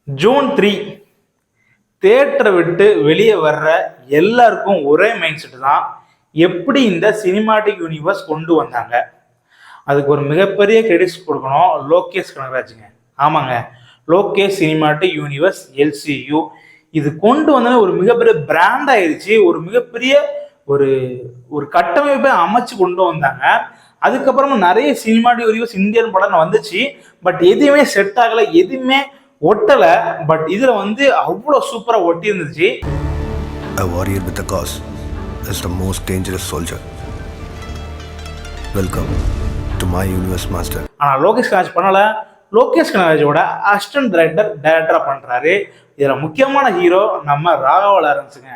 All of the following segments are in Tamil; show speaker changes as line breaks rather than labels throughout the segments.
ஜூன் 3 தேட்டரை விட்டு வெளியே வர்ற எல்லாருக்கும் ஒரே மைண்ட் செட் தான். எப்படி இந்த சினிமாட்டிக் யூனிவர்ஸ் கொண்டு வந்தாங்க, அதுக்கு ஒரு மிகப்பெரிய கிரெடிட்ஸ் கொடுக்கணும் லோகேஷ் கனகராஜுங்க. ஆமாங்க, லோகேஷ் சினிமாட்டிக் யூனிவர்ஸ் எல்சியு இது கொண்டு வந்தோன்னே ஒரு மிகப்பெரிய பிராண்ட் ஆயிடுச்சு. ஒரு மிகப்பெரிய ஒரு ஒரு கட்டமைப்பை அமைச்சு கொண்டு வந்தாங்க. அதுக்கப்புறமா நிறைய சினிமாட்டிக் யூனிவர்ஸ் இந்தியன் படம் வந்துச்சு. பட் எதுவுமே செட் ஆகலை, எதுவுமே ஒட்டலை. பட் இதுல அவ்வளோ சூப்பரா ஒட்டி இருந்துச்சு.
A warrior with a cause is the most dangerous soldier. Welcome to my universe, master.
ஆனால் லோகேஷ் கனகராஜ் பண்ணல. லோகேஷ் கனகராஜோட அசிஸ்டன்ட் டைரக்டரா பண்றாரு. இதுல முக்கியமான ஹீரோ நம்ம ராகவா லாரன்ஸுங்க.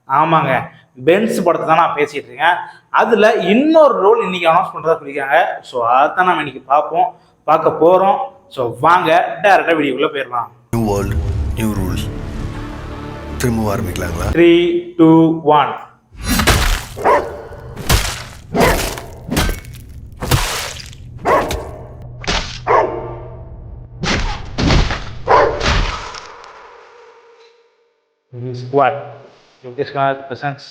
ஆமாங்க, பென்ஸ் படத்தை தான் நான் பேசிட்டு இருக்கேன். அதுல இன்னொரு ரோல் இன்னைக்கு அனௌன்ஸ் பண்றதா சொல்லியிருக்காங்க. ஸோ அதான் நம்ம இன்னைக்கு பார்க்க போறோம். ஸோ வாங்க டைரக்டா வீடியோக்குள்ள போயிடலாம்.
New world, new rules. திரும்ப ஆரம்பிக்கலாங்களா?
3, 2, 1. Squad. Lokesh Kangaraj presents.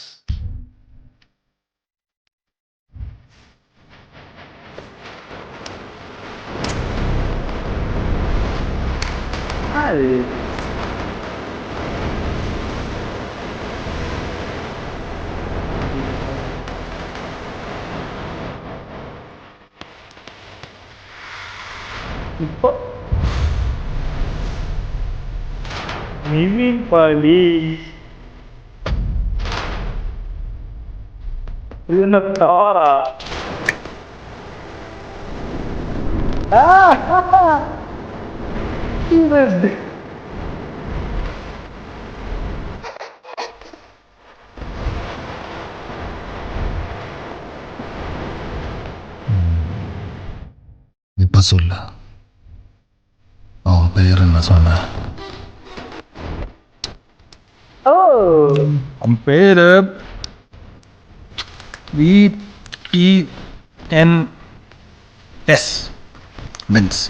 இப்போ நிவின் பாலி இது என்ன தாரா?
இப்ப சொல்ல அவன் பெயர் என்ன சொன்ன?
அவன் பேரு VENS.
பென்ஸ்.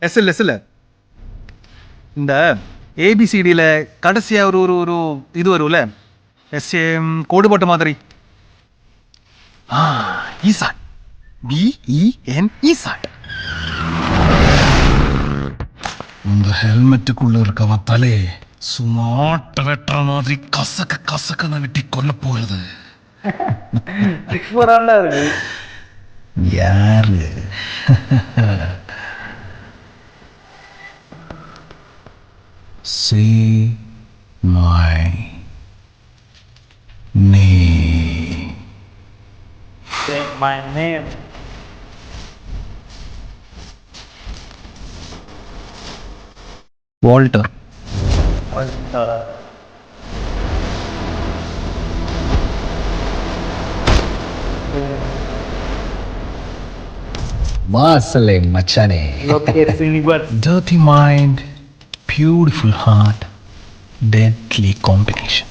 எஸ்எல் இந்த ஏபிசிடியில் கடைசியாக ஒரு இது வரும்ல, எஸ்ஏம் கோடு போட்ட மாதிரி. ஈசான், BEN ஈசான்.
உங்க ஹெல்மெட்டுக்குள்ள இருக்கவன் தலே சுமாட்ட வெட்டுற மாதிரி கசக்க வெட்டி கொல்ல போகுது.
இருக்கு.
யாரு? Say my name.
Say my name.
Walter.
வாசலே மச்சானே.
Lokesh universe.
Dirty mind, beautiful heart, deadly combination.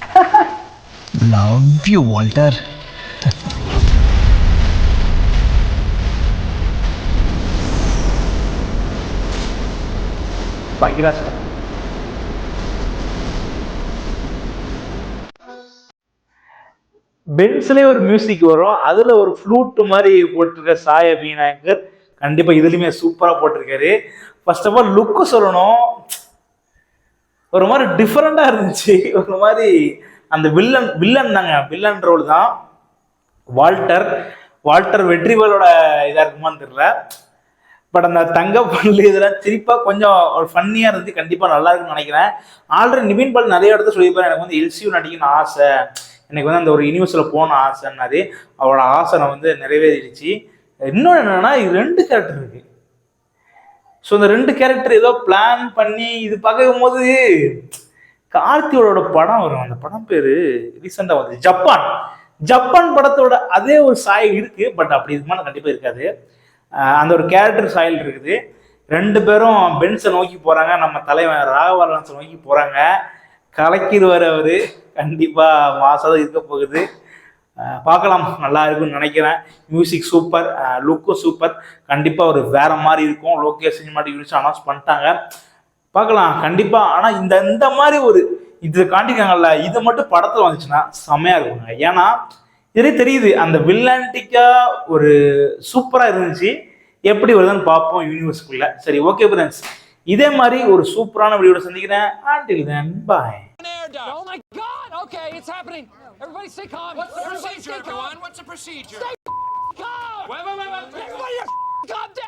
Love you, Walter.
Bhagyaraj. பென்ஸ்லேயே ஒரு மியூசிக் வரும், அதுல ஒரு ஃப்ளூட் மாதிரி போட்டிருக்க சாய் அபிநாயகர் கண்டிப்பா இதுலயுமே சூப்பரா போட்டிருக்காரு. ஃபர்ஸ்ட் ஆஃப் ஆல் லுக்கு சொல்லணும், ஒரு மாதிரி டிஃப்ரெண்டா இருந்துச்சு. ஒரு மாதிரி அந்த வில்லன் தாங்க, வில்லன் ரோல் தான். வால்டர் வெற்றிவேலோட இதா இருக்குமான்னு தெரியல. பட் அந்த தங்க பல்லு இதெல்லாம் சிரிப்பா கொஞ்சம் ஒரு ஃபன்னியா இருந்துச்சு. கண்டிப்பா நல்லா இருக்குன்னு நினைக்கிறேன். ஆல்ரெடி நிவின் பால் நிறைய இடத்துல சொல்லியிருப்பாரு, எனக்கு எல்சியூ நடிக்கணும்னு ஆசை, எனக்கு அந்த ஒரு யூனிவர்ஸ்ல போன ஆசைன்னாரு. அவரோட ஆசை நிறைவேறிடுச்சு. இன்னொன்று என்னன்னா, இது 2 கேரக்டர் இருக்கு. ஸோ இந்த 2 கேரக்டர் ஏதோ பிளான் பண்ணி இது பார்க்கும் போது கார்த்தியோட படம் வரும். அந்த படம் பேரு ரீசெண்டா வந்து ஜப்பான் படத்தோட அதே ஒரு சாயல் இருக்கு. பட் அப்படி இருக்குமா கண்டிப்பா இருக்காது. அந்த ஒரு கேரக்டர் சாயல் இருக்குது. 2 பேரும் பென்ஸை நோக்கி போறாங்க, நம்ம தலைவன் ராகவா லாரன்ஸை நோக்கி போறாங்க. கலக்கிடுவார் அவரு. கண்டிப்பா மாசாதான் இருக்க போகுது. பார்க்கலாம், நல்லா இருக்குன்னு நினைக்கிறேன். மியூசிக் சூப்பர், லுக்கும் சூப்பர். கண்டிப்பாக ஒரு வேற மாதிரி இருக்கும். லோகேஷ் சினிமாட்டிக் யூனிவர்ஸ் அனௌன்ஸ் பண்ணிட்டாங்க, பார்க்கலாம் கண்டிப்பாக. ஆனால் இந்த மாதிரி ஒரு இது காட்டிக்காங்கல்ல, இது மட்டும் படத்தில் வந்துச்சுன்னா செம்மையாக இருக்குங்க. ஏன்னா இதே தெரியுது அந்த வில்லான்டிக்கா ஒரு சூப்பராக இருந்துச்சு. எப்படி வருதுன்னு பார்ப்போம் யூனிவர்ஸ்குள்ள. சரி, ஓகே ஃப்ரெண்ட்ஸ், இதே மாதிரி ஒரு சூப்பரான வீடியோட சந்திக்கிறேன். Until then, bye.
Oh my God! Okay, it's happening. Everybody stay calm. What's the procedure, everyone? What's the procedure? Stay calm. Wait. Everybody, calm down.